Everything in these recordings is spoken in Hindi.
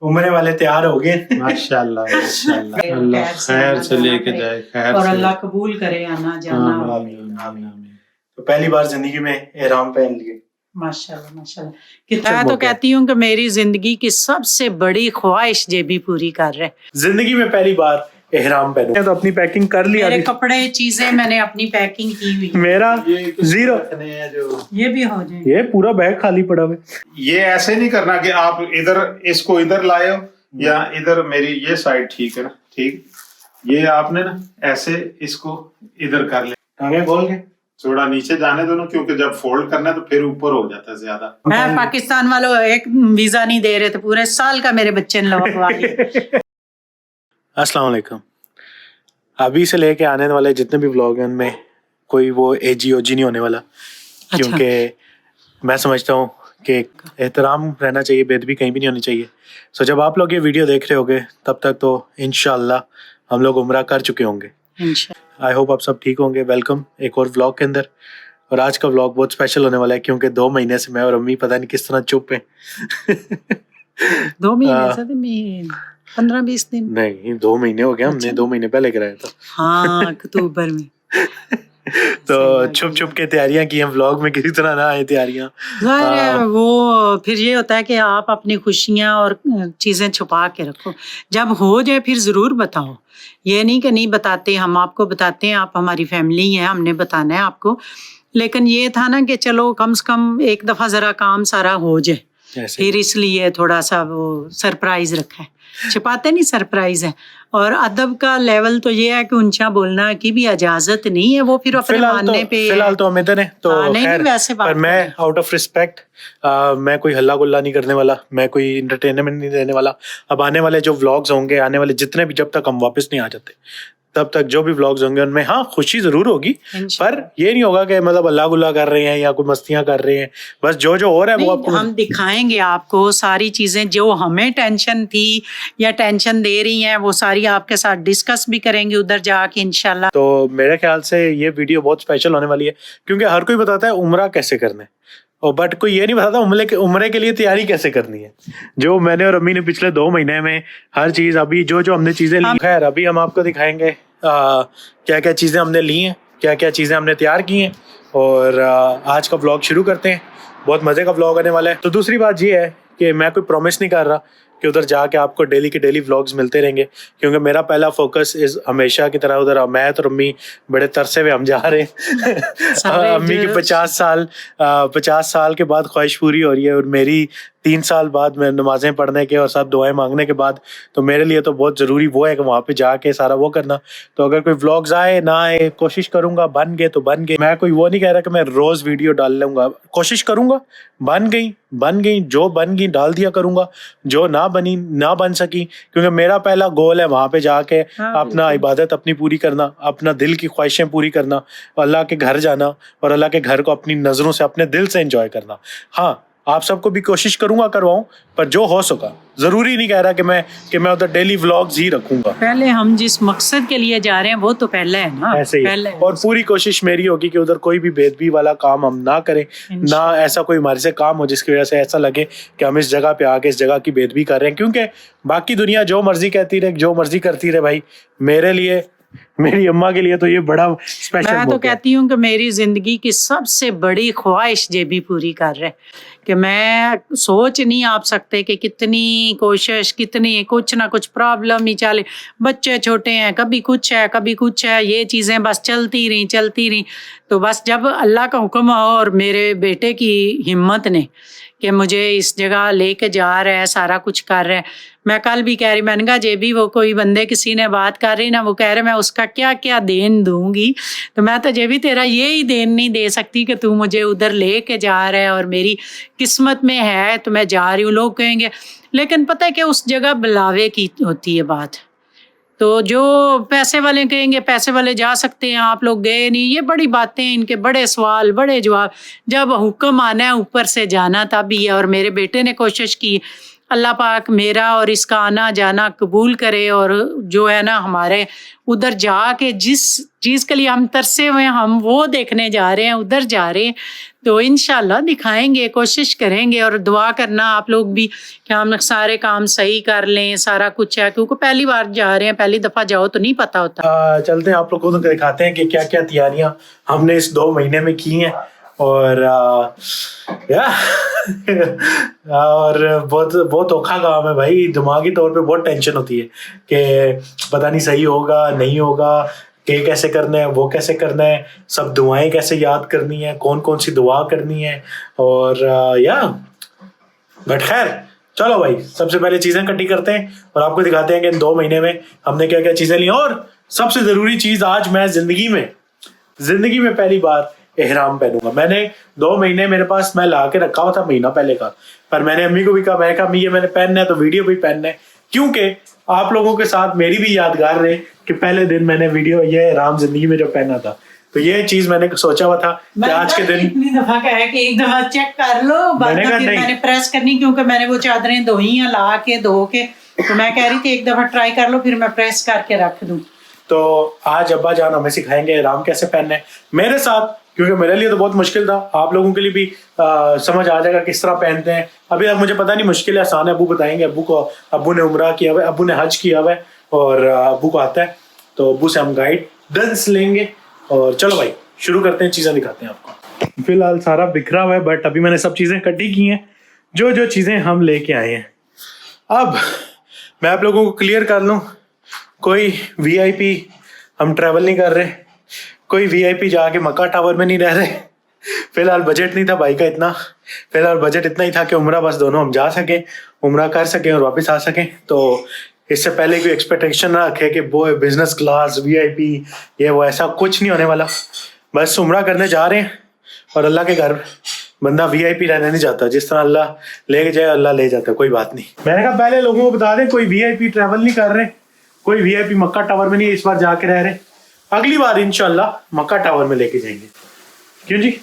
उम्रे वाले तैयार हो गए। माशाल्लाह माशाल्लाह, अल्लाह खैर से लेके जाए, खैर और से। अल्लाह कबूल करे आना जाना। आमीन आमीन आमीन। तो पहली बार जिंदगी में एहराम पहन लिए। माशाल्लाह माशाल्लाह। मैं तो कहती हूँ कि मेरी जिंदगी की सबसे बड़ी ख्वाहिश ये भी पूरी कर रहे। जिंदगी में पहली बार एहराम पहनूं तो अपनी पैकिंग कर ली। मेरे कपड़े चीजें मैंने अपनी पैकिंग की हुई। मेरा जीरो। ये भी हो जाए। ये पूरा बैग खाली पड़ा हुआ। ये ऐसे नहीं करना कि आप इधर इसको इधर लाए हो या इधर, मेरी ये साइड ठीक है ना, ठीक। ये आपने ना ऐसे इसको इधर कर ले, टांगे खोल के थोड़ा नीचे जाने दो ना, क्योंकि जब फोल्ड करना है तो फिर ऊपर हो जाता है ज्यादा। मैं पाकिस्तान वालों एक वीजा नहीं दे रहे थे, पूरे साल का मेरे बच्चे ने लगवा लिया। अस्सलाम वालेकुम। अभी से लेके आने वाले जितने भी व्लॉग हैं उनमें कोई वो एजी ओजी नहीं होने वाला। अच्छा। क्योंकि मैं समझता हूँ कि एहतराम रहना चाहिए, बेदबी कहीं भी नहीं होनी चाहिए। सो जब आप लोग ये वीडियो देख रहे होगे तब तक तो इंशाल्लाह हम लोग उम्रा कर चुके होंगे। आई होप आप सब ठीक होंगे। वेलकम एक और व्लॉग के अंदर। और आज का व्लॉग बहुत स्पेशल होने वाला है क्योंकि 2 महीने से मैं और अम्मी पता नहीं किस तरह चुप हैं। 2 महीने से 15-20 दिन नहीं, 2 महीने हो गए। हमने 2 महीने पहले कराया था। हाँ, अक्टूबर में। तो छुप छुप के तैयारियां की हैं, व्लॉग में किसी तरह ना आए तैयारियां। वो फिर ये होता है कि आप अपनी खुशियां और चीजें छुपा के रखो, जब हो जाए फिर जरूर बताओ। ये नहीं कि नहीं बताते, हम आपको बताते हैं, आप हमारी फैमिली हैं, हमने बताना है आपको। लेकिन ये था ना कि चलो कम से कम एक दफा जरा काम सारा हो जाए, फिर इसलिए थोड़ा सा वो सरप्राइज रखा है। छिपाते नहीं, सरप्राइज है। और अदब का लेवल तो ये है कि ऊंचा बोलना की भी इजाजत नहीं है, वो फिर अपने मानने पे। फिलहाल तो हम इधर हैं तो नहीं, वैसे बात पर मैं आउट ऑफ रिस्पेक्ट मैं कोई हल्ला गुल्ला नहीं करने वाला, मैं कोई इंटरटेनमेंट नहीं देने वाला। अब आने वाले जो व्लॉग्स होंगे, आने वाले जितने भी, जब तक हम वापस नहीं आ जाते तब तक जो भी व्लॉग्स होंगे उनमें हाँ खुशी जरूर होगी, पर ये नहीं होगा कि मतलब अल्लाह गुल्ला कर रहे हैं या कोई मस्तियां कर रहे हैं। बस जो जो हो रहा है वो आपको हम दिखाएंगे, आपको सारी चीजें जो हमें टेंशन थी या टेंशन दे रही हैं वो सारी आपके साथ डिस्कस भी करेंगे उधर जाके इंशाल्लाह। तो मेरे ख्याल से ये वीडियो बहुत स्पेशल होने वाली है क्योंकि हर कोई बताता है उम्रा कैसे करना है, और बट कोई ये नहीं बताता उम्रे के लिए तैयारी कैसे करनी है। जो मैंने और अम्मी ने पिछले 2 महीने में हर चीज, अभी जो जो हमने चीजें ली, खैर अभी हम आपको दिखाएंगे क्या क्या चीजें हमने ली हैं, क्या क्या चीजें हमने तैयार की हैं। और आज का व्लॉग शुरू करते हैं। बहुत मजे का व्लॉग आने वाला है। तो दूसरी बात ये है कि मैं कोई प्रॉमिस नहीं कर रहा कि उधर जाके आपको डेली के डेली व्लॉग्स मिलते रहेंगे, क्योंकि मेरा पहला फोकस इस हमेशा की तरह उधर मैं और अम्मी बड़े तरसे हुए हम जा रहे हैं। अम्मी की 50 साल के बाद ख्वाहिश पूरी हो रही है और मेरी 3 साल बाद मैं नमाजें पढ़ने के और सब दुआएं मांगने के बाद, तो मेरे लिए तो बहुत ज़रूरी वो है कि वहाँ पे जाके सारा वो करना। तो अगर कोई व्लॉग्स आए ना आए, कोशिश करूँगा, बन गए तो बन गए। मैं कोई वो नहीं कह रहा कि मैं रोज़ वीडियो डाल लूँगा, कोशिश करूँगा, बन गई जो बन गई डाल दिया करूँगा, जो ना बनी ना बन सकी, क्योंकि मेरा पहला गोल है वहाँ पे जाके अपना इबादत अपनी पूरी करना, अपना दिल की ख्वाहिशें पूरी करना, अल्लाह के घर जाना और अल्लाह के घर को अपनी नज़रों से, अपने दिल से एंजॉय करना। हाँ, आप सबको भी कोशिश करूंगा करवाऊं, पर जो हो सका। जरूरी नहीं कह रहा कि मैं उधर डेली व्लॉग्स ही रखूंगा। पहले हम जिस मकसद के लिए जा रहे हैं वो तो पहले है ना, ऐसे ही पहले। और पूरी कोशिश मेरी होगी कि उधर कोई भी बेदबी वाला काम हम ना करें, ना ऐसा कोई हमारे से काम हो जिसकी वजह से ऐसा लगे कि हम इस जगह पे आके इस जगह की बेदबी कर रहे हैं। क्योंकि बाकी दुनिया जो मर्जी कहती रहे, जो मर्जी करती रहे, भाई मेरे लिए, मेरी अम्मा के लिए तो ये बड़ा स्पेशल। मैं तो कहती हूँ कि मेरी जिंदगी की सबसे बड़ी ख्वाहिश ये भी पूरी कर रहे कि मैं सोच नहीं आप सकते कि कितनी कोशिश, कितनी कुछ ना कुछ प्रॉब्लम ही चले। बच्चे छोटे हैं, कभी कुछ है कभी कुछ है, ये चीज़ें बस चलती रही। तो बस जब अल्लाह का हुक्म हो और मेरे बेटे की हिम्मत ने कि मुझे इस जगह लेके जा रहा है, सारा कुछ कर रहा है। मैं कल भी कह रही, मैंने कहा जे भी वो कोई बंदे किसी ने बात कर रही ना, वो कह रहे मैं उसका क्या क्या देन दूंगी, तो मैं तो जे भी तेरा ये ही देन नहीं दे सकती कि तू मुझे उधर लेके जा रहा है और मेरी किस्मत में है तो मैं जा रही हूँ। लोग कहेंगे, लेकिन पता है कि उस जगह बुलावे की होती है बात। तो जो पैसे वाले कहेंगे पैसे वाले जा सकते हैं, आप लोग गए नहीं, ये बड़ी बातें, इनके बड़े सवाल बड़े जवाब। जब हुक्म आना है ऊपर से जाना तभी है। और मेरे बेटे ने कोशिश की, अल्लाह पाक मेरा और इसका आना जाना कबूल करे, और जो है ना हमारे उधर जाके जिस चीज़ के लिए हम तरसे हुए हैं हम वो देखने जा रहे हैं, उधर जा रहे हैं, तो इंशाल्लाह दिखाएंगे, कोशिश करेंगे। और दुआ करना आप लोग भी कि हम सारे काम सही कर लें, सारा कुछ है, क्योंकि पहली बार जा रहे हैं, पहली दफ़ा जाओ तो नहीं पता होता। चलते हैं आप लोगों को दिखाते हैं कि क्या क्या तैयारियां हमने इस 2 महीने में की हैं। और और बहुत बहुत औखा काम है भाई, दिमागी तौर पे बहुत टेंशन होती है कि पता नहीं सही होगा नहीं होगा, कि कैसे करना है वो कैसे करना है, सब दुआएं कैसे याद करनी है, कौन कौन सी दुआ करनी है, और बट खैर चलो भाई, सबसे पहले चीजें इकट्ठी करते हैं और आपको दिखाते हैं कि इन 2 महीने में हमने क्या क्या चीजें ली। और सबसे जरूरी चीज, आज मैं जिंदगी में पहली बार एहराम पहनूंगा। मैंने 2 महीने मेरे पास मैं ला के रखा हुआ था महीना पहले का, पर मैंने अम्मी को भी कहा, मैं कहा अम्मी ये मैंने पहनना है तो वीडियो भी पहनना है, क्योंकि आप लोगों के साथ मेरी भी यादगार रहे कि पहले दिन मैंने वीडियो ये एहराम जिंदगी में जो पहना था। तो ये चीज मैंने सोचा हुआ था कि आज के दिन इतनी दफा कहा कि एक दफा चेक कर लो, मैंने प्रेस करनी, क्योंकि मैंने वो चादरें धोई हैं ला के धो के, तो मैं कह रही थी एक दफा ट्राई कर लो फिर मैं प्रेस करके रख दूं। तो आज अब्बा जान हमें सिखाएंगे एहराम कैसे पहनना है मेरे साथ, क्योंकि मेरे लिए तो बहुत मुश्किल था, आप लोगों के लिए भी समझ आ जाएगा किस तरह पहनते हैं। अभी तक मुझे पता नहीं मुश्किल है आसान है, अब्बू बताएंगे। अब्बू ने उम्रा किया हुआ है, अब्बू ने हज किया हुआ है और अब्बू को आता है, तो अब्बू से हम गाइडेंस लेंगे। और चलो भाई शुरू करते हैं, चीजें दिखाते हैं आपको। फिलहाल सारा बिखरा हुआ है, बट अभी मैंने सब चीजें इकट्ठी की हैं, जो जो चीजें हम लेके आए हैं। अब मैं आप लोगों को क्लियर कर लूँ, कोई VIP हम ट्रैवल नहीं कर रहे, कोई VIP जाके मक्का टावर में नहीं रह रहे। फिलहाल बजट नहीं था भाई का इतना, फिलहाल बजट इतना ही था कि उम्रा बस दोनों हम जा सकें, उम्रा कर सकें और वापस आ सकें। तो इससे पहले कोई एक्सपेक्टेशन ना रखे कि वो बिजनेस क्लास VIP ये वो, ऐसा कुछ नहीं होने वाला। बस उम्रा करने जा रहे हैं और अल्लाह के घर बंदा VIP रहने नहीं जाता, जिस तरह अल्लाह ले जाए अल्लाह ले जाता, कोई बात नहीं। मैंने कहा पहले लोगों को बता दें, कोई VIP ट्रैवल नहीं कर रहे, कोई VIP मक्का टावर में नहीं इस बार जाके रह रहे, अगली बार इंशाल्लाह मक्का टावर में लेके जाएंगे। क्यों जी?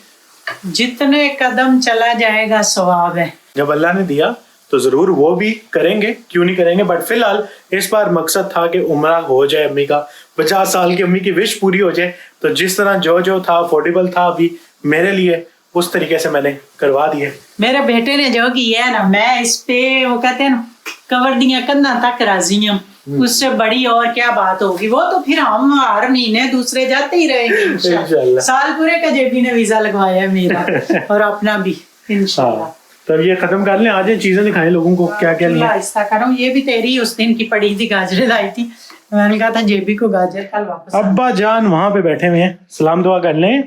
जितने कदम चला जाएगा सवाब है। जब अल्लाह ने दिया तो जरूर वो भी करेंगे, क्यों नहीं करेंगे। बट फिलहाल इस बार मकसद था कि उम्रा हो जाए, अम्मी का 50 साल की अम्मी की विश पूरी हो जाए। तो जिस तरह जो जो था अफोर्डेबल था अभी मेरे लिए, उस तरीके से मैंने करवा दिए। मेरे बेटे ने जो किया है ना, मैं इस पे वो कहते हैं ना कवर दिया कंधा तक राजी हूँ, उससे बड़ी और क्या बात होगी। वो तो फिर हम हर महीने दूसरे जाते ही रहेंगे इंशाल्लाह। साल पूरे का जेबी ने वीजा लगवाया है मेरा और अपना भी इंशाल्लाह। तब ये खत्म कर लें, आज ये चीजें दिखाएं लोगों को क्या क्या लिया। आहिस्ता करो, ये भी तेरी उस दिन की पड़ी थी, गाजरें लाई थी, मैंने कहा था जेबी को गाजर कल वापस। अब्बा जान वहां पे बैठे हुए हैं, सलाम दुआ कर लें।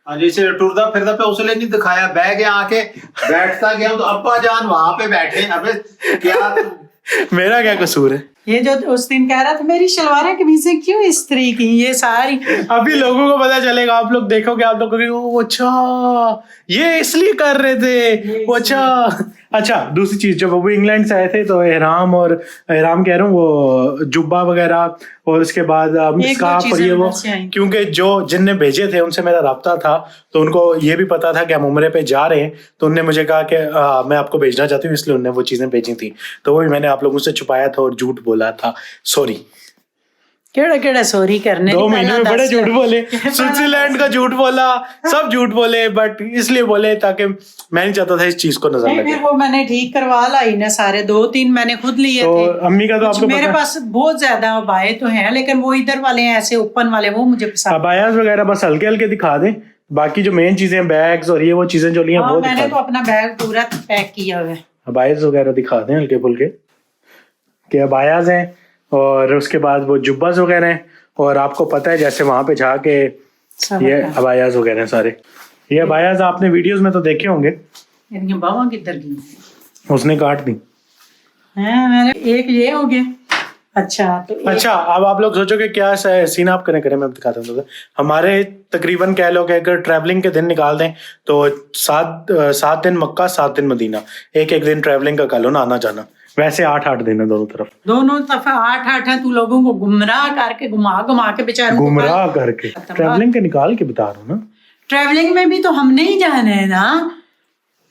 हाँ जैसे टुरदा फिरदा पे उसने नहीं दिखाया, बैग आके बैठता गया तो अब्बा जान वहां पे बैठे। अबे क्या मेरा क्या कसूर है? ये जो उस दिन कह रहा था मेरी शलवारें कमीजें क्यों इस्त्री की, ये सारी अभी लोगों को पता चलेगा, आप लोग देखोगे, आप लोग कहोगे ओ अच्छा ये इसलिए कर रहे थे, वो अच्छा। दूसरी चीज, जब वो इंग्लैंड से आए थे तो एहराम कह रहा हूँ वो जुब्बा वगैरह और उसके बाद स्कार्फ और ये वो, क्योंकि जो जिनने भेजे थे उनसे मेरा राब्ता था, तो उनको ये भी पता था कि हम उम्रे पे जा रहे हैं, तो उनने मुझे कहा कि मैं आपको भेजना चाहती हूँ, इसलिए उन्होंने वो चीजें भेजी थी। तो वो भी मैंने आप लोगों से छुपाया था और झूठ बोला था, सॉरी। केड़ा सॉरी करने 2 महीने में बड़े झूठ बोले, स्विट्जरलैंड का झूठ बोला, सब झूठ बोले, बट इसलिए बोले ताकि मैं नहीं चाहता था इस चीज को नजर लगे। फिर वो मैंने ठीक करवा लाई ना सारे, 2-3 मैंने खुद लिए तो थे। अम्मी का तो आपको मेरे पास बहुत ज्यादा अबाए तो हैं, लेकिन वो इधर वाले हैं ऐसे ओपन वाले, वो मुझे पसंद। अबायास वगैरह बस हल्के हल्के दिखा दें, बाकी जो मेन चीजें बैग्स और ये वो चीजें जो ली हैं वो मैंने तो अपना बैग पूरा पैक किया हुआ है। अबायास वगैरह दिखा दें हल्के फुल्के के अबायास हैं, और उसके बाद वो जुब्बास वगैरह हैं, और आपको पता है जैसे वहां पे जाके ये अबायास वगैरह सारे, ये अबायास आपने वीडियोस में तो देखे होंगे। बाबा किधर गई? उसने काट दी। मैंने एक ये हो गया। अच्छा अब आप लोग सोचोगे क्या सीन आप करें मैं दिखाता हूँ। हमारे तकरीबन कह लो कि अगर ट्रैवलिंग के दिन निकाल दें तो 7 दिन मक्का 7 दिन मदीना, एक दिन ट्रैवलिंग का कह लो ना आना जाना, वैसे 8 दिन है दोनों तरफ 8 है। तू लोगों को गुमराह करके घुमा के बेचारों को गुमराह करके ट्रैवलिंग के निकाल के बता रहा हूँ ना। ट्रैवलिंग में भी तो हमने ही जाना है ना।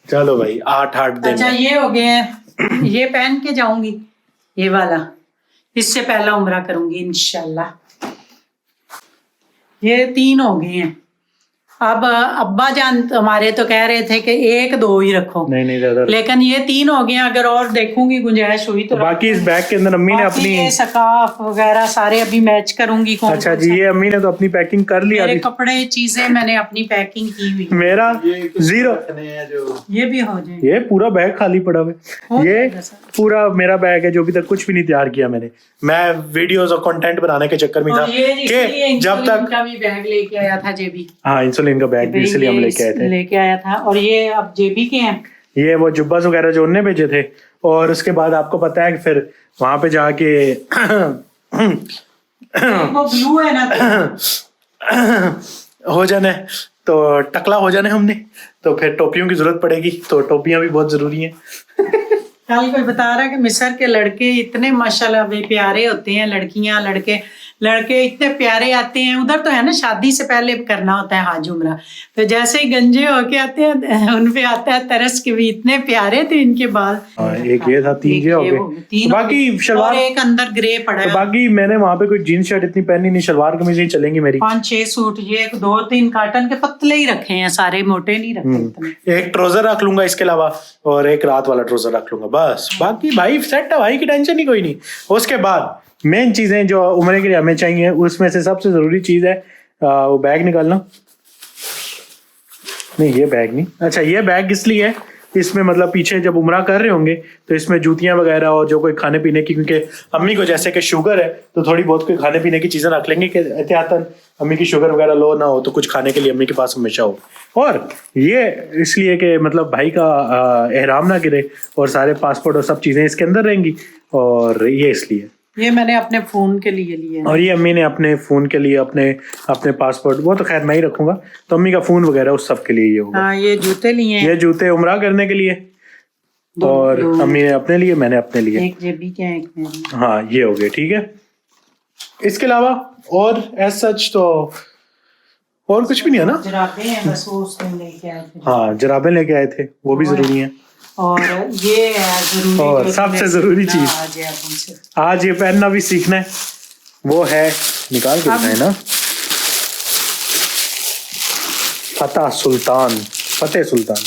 चलो भाई 8 दिन। अच्छा ये हो गए ये पहन के जाऊंगी, ये वाला, इससे पहला उम्रा करूंगी इंशाल्लाह। ये 3 हो गए हैं। अब अब्बा जान हमारे तो कह रहे थे कि 1-2 ही रखो, नहीं ज्यादा, लेकिन ये 3 हो गए। अगर और देखूंगी गुंजाइश हुई तो बाकी इस बैग के अंदर अम्मी ने बाकी अपनी, ये स्कार्फ वगैरह सारे अभी मैच करूंगी। कौन अच्छा कौन जी, सा- ये अम्मी ने तो अपनी पैकिंग कर ली मेरे अभी। कपड़े चीजें मैंने अपनी पैकिंग की हुई है। मेरा ये कुछ 0, रखने हैं जो ये भी हो जाए, ये पूरा बैग खाली पड़ा हुआ हो है। ये जाएगा सर। पूरा मेरा बैग है जो अभी तक कुछ भी नहीं तैयार किया मैंने। मैं वीडियोस और कंटेंट बनाने के चक्कर में था और ये इसलिए कि जब इंसुलिन तक, का भी बैग लेके आया था जेबी, हाँ इंसुलिन का बैग भी इसलिए हम लेके आए थे। लेके आया था। और ये अब जेबी के हैं, ये वो जुब्बास वगैरह जो उनने भेजे थे। और उसके बाद आपको पता है कि फिर वहां पे जाके वो ब्लू है ना, हो जाना है, तो टकला हो जाना है हमने, तो फिर टोपियों की जरूरत पड़ेगी, तो टोपियां भी बहुत जरूरी हैं। कल कोई बता रहा है कि मिस्र के लड़के इतने माशाल्लाह वे प्यारे होते हैं, लड़कियां लड़के इतने प्यारे आते हैं। उधर तो है ना शादी से पहले करना होता है हाज उम्रा, तो जैसे ही गंजे होके आते हैं उन पे आता है तरस के भी इतने प्यारे थे इनके बाल। हाँ, एक ये था, 3 ये हो गए। 3 बाकी शलवार, और एक अंदर ग्रे पड़ा तो है। बाकी मैंने वहां पे कोई जीन्स शर्ट इतनी पहनी नहीं, शलवार कमीज ही चलेंगी मेरी। 5-6 सूट, ये 2-3 काटन के पतले ही रखे हैं, सारे मोटे नहीं रखे इतने। एक ट्राउजर रख लूंगा इसके अलावा, और एक रात वाला ट्राउजर रख लूंगा बस। बाकी भाई सेट है भाई, की टेंशन ही कोई नहीं। उसके बाद मेन चीजें जो उम्रे के लिए हमें चाहिए, उसमें से सबसे जरूरी चीज है वो बैग निकालना। नहीं ये बैग नहीं, अच्छा ये बैग इसलिए है, इसमें मतलब पीछे जब उम्रा कर रहे होंगे तो इसमें जूतियां वगैरह और जो कोई खाने पीने की, क्योंकि अम्मी को जैसे कि शुगर है तो थोड़ी बहुत कोई खाने पीने की चीजें रख लेंगे कि एहतियातन अम्मी की शुगर वगैरह लो ना हो, तो कुछ खाने के लिए अम्मी के पास हमेशा हो। और ये इसलिए कि मतलब भाई का एहराम ना गिरे, और सारे पासपोर्ट और सब चीजें इसके अंदर रहेंगी, और ये इसलिए। ये मैंने अपने फोन के लिए लिए। और ये अम्मी ने अपने फोन के लिए, अपने पासपोर्ट, वो तो खैर मैं ही रखूंगा, तो अम्मी का फोन वगैरह उस सब के लिए ये होगा। हाँ, ये जूते लिए हैं, ये जूते उम्रा करने के लिए, और अम्मी ने अपने लिए, मैंने अपने लिए। एक जेबी के हैं, एक मेरे। हाँ ये हो गए, ठीक है। इसके अलावा और एज सच तो और कुछ भी नहीं है ना। जुराबे हैं बस, वो उसने लेके आए थे। हाँ जराबें लेके आए थे, वो भी जरूरी है। और ये है जरूरी, और जो सबसे तुम्हें जरूरी सीखना चीज, आज है तुमसे। आज ये पहनना भी सीखना है, वो है, निकाल के दिखाए ना, फतेह सुल्तान।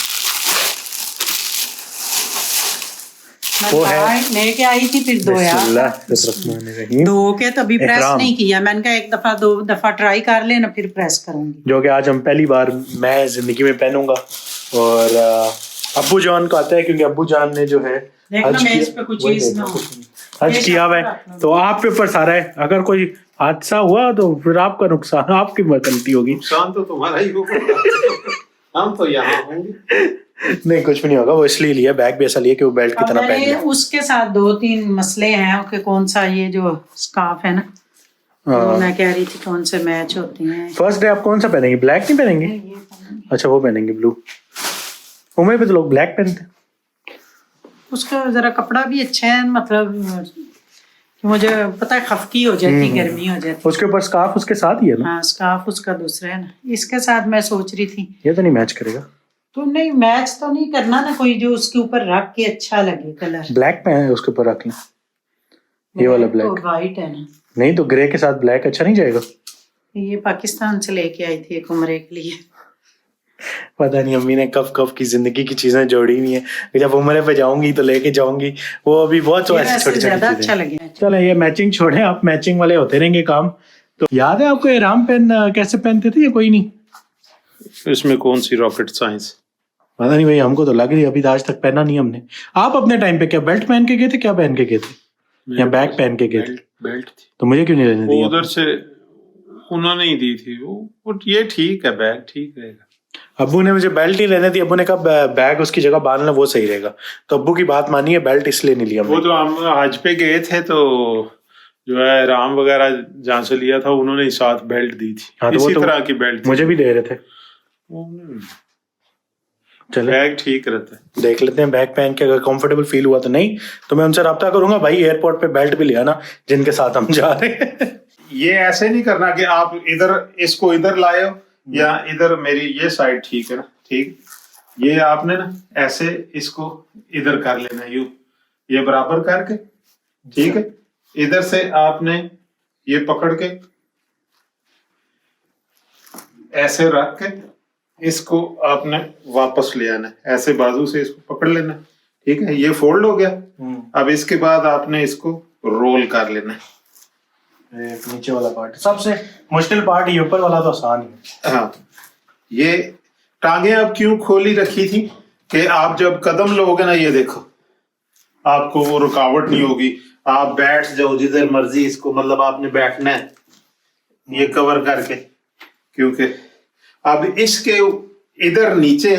वो है, मैं लेके आई थी, फिर दो यार बिस्मिल्लाहिर्रहमानिर्रहीम, दो के तभी प्रेस इहराम। नहीं किया। मैंने कहा 1 दफा 2 दफा ट्राई कर लेना, फिर प्रेस करूंगी। जो कि आज हम पहली बार मैं जिंदगी में पहनूंगा। और अब्बू जान को आता है, क्योंकि अब्बू जान ने जो है देखना मैं इस पे कुछ चीज ना हो। हज किया हुआ है, तो आप पे ऊपर सारा है। अगर कोई हादसा हुआ तो फिर आपका नुकसान, आपकी गलती होगी। नुकसान तो तुम्हारा ही होगा। हम तो यहाँ होंगे। नहीं कुछ भी नहीं होगा, वो इसलिए लिया, बैग भी ऐसा लिया कि वो बेल्ट की अब तरह पहन मैंने लिया। उसके साथ 2-3 मसले हैं कि कौन सा ये जो स्कार्फ है ना, वो मैं कह रही थी कौन से मैच होते हैं। फर्स्ट डे आप कौन सा पहनेंगे? ब्लैक नहीं पहनेंगे? ये पहनूंगी। अच्छा वो पहनेंगे ब्लू। उम्र पे तो लोग ब्लैक पहनते हैं। उसका जरा कपड़ा भी अच्छा है, मतलब कि मुझे पता है खफकी हो जाती, गर्मी हो जाती। उसके ऊपर स्कार्फ उसके साथ ही है ना? हाँ, स्कार्फ उसका दूसरा है ना, इसके साथ मैं सोच रही थी। ये तो नहीं मैच करेगा। तो नहीं, मैच तो नहीं करना ना, कोई जो उसके ऊपर रख के अच्छा लगे कलर। ब्लैक पे है, उसके ऊपर रख लें, ये वाला ब्लैक। वाइट है ना, नहीं तो ग्रे के साथ ब्लैक अच्छा नहीं जाएगा? ये पाकिस्तान से लेके आई थी एक उम्रे के लिए। पता नहीं अम्मी ने कब कब की जिंदगी की चीजें जोड़ी हुई हैं। जब उम्रे पे जाऊंगी तो लेके जाऊंगी, वो अभी बहुत ये ऐसी वैसे छोटी ज्यादा छोटी अच्छा चीजें। लगे। चलो ये मैचिंग छोड़े, आप मैचिंग वाले होते रहेंगे काम। तो याद है आपको एहराम कैसे पहनते थे या कोई नहीं? इसमें कौन सी रॉकेट साइंस? पता नहीं भाई, हमको तो लग रही है, अभी आज तक पहना नहीं हमने। आप अपने टाइम पे क्या बेल्ट पहन के गए थे, क्या पहन के गए थे, या बैग पहन के गए थे? बेल्ट थी। तो मुझे क्यों नहीं लेने वो दिया? उधर से उन्होंने ही दी थी वो ये ठीक है, बैग ठीक रहेगा। अब्बू ने मुझे बेल्ट ही लेने दी। अब्बू ने कहा बैग उसकी जगह बांधना, वो सही रहेगा। तो अब्बू की बात मानी है, बेल्ट इसलिए नहीं लिया वो हमने। तो हम हज पे गए थे, तो जो है राम वगैरह जहाँ से लिया था उन्होंने ही साथ बेल्ट दी थी। हाँ, तो वो इसी तो तरह की बेल्ट थी। मुझे भी दे रहे थे। चलो बैग ठीक रहता है। देख लेते हैं बैग पहन के, अगर कंफर्टेबल फील हुआ तो नहीं तो मैं उनसे रब्ता करूंगा। भाई एयरपोर्ट पे बेल्ट भी ले आना जिनके साथ हम जा रहे हैं। ये ऐसे नहीं करना कि आप इधर इसको इधर लाए हो या इधर, मेरी ये साइड ठीक है ना, ठीक। ये आपने ना ऐसे इसको इधर कर लेना, यूं ये बराबर करके, ठीक है। इधर से आपने ये पकड़ के ऐसे रख के इसको आपने वापस ले आना, ऐसे बाजू से इसको पकड़ लेना, ठीक है। ये फोल्ड हो गया। अब इसके बाद आपने इसको रोल कर लेना है। नीचे वाला पार्ट सबसे मुश्किल पार्ट, ये ऊपर वाला तो आसान है। हाँ, ये टांगे अब क्यों खोली रखी थी कि आप जब कदम लोगे ना, ये देखो आपको वो रुकावट नहीं होगी, आप बैठ जाओ जिधर मर्जी इसको, मतलब आपने बैठना है ये कवर करके, क्योंकि अब इसके इधर नीचे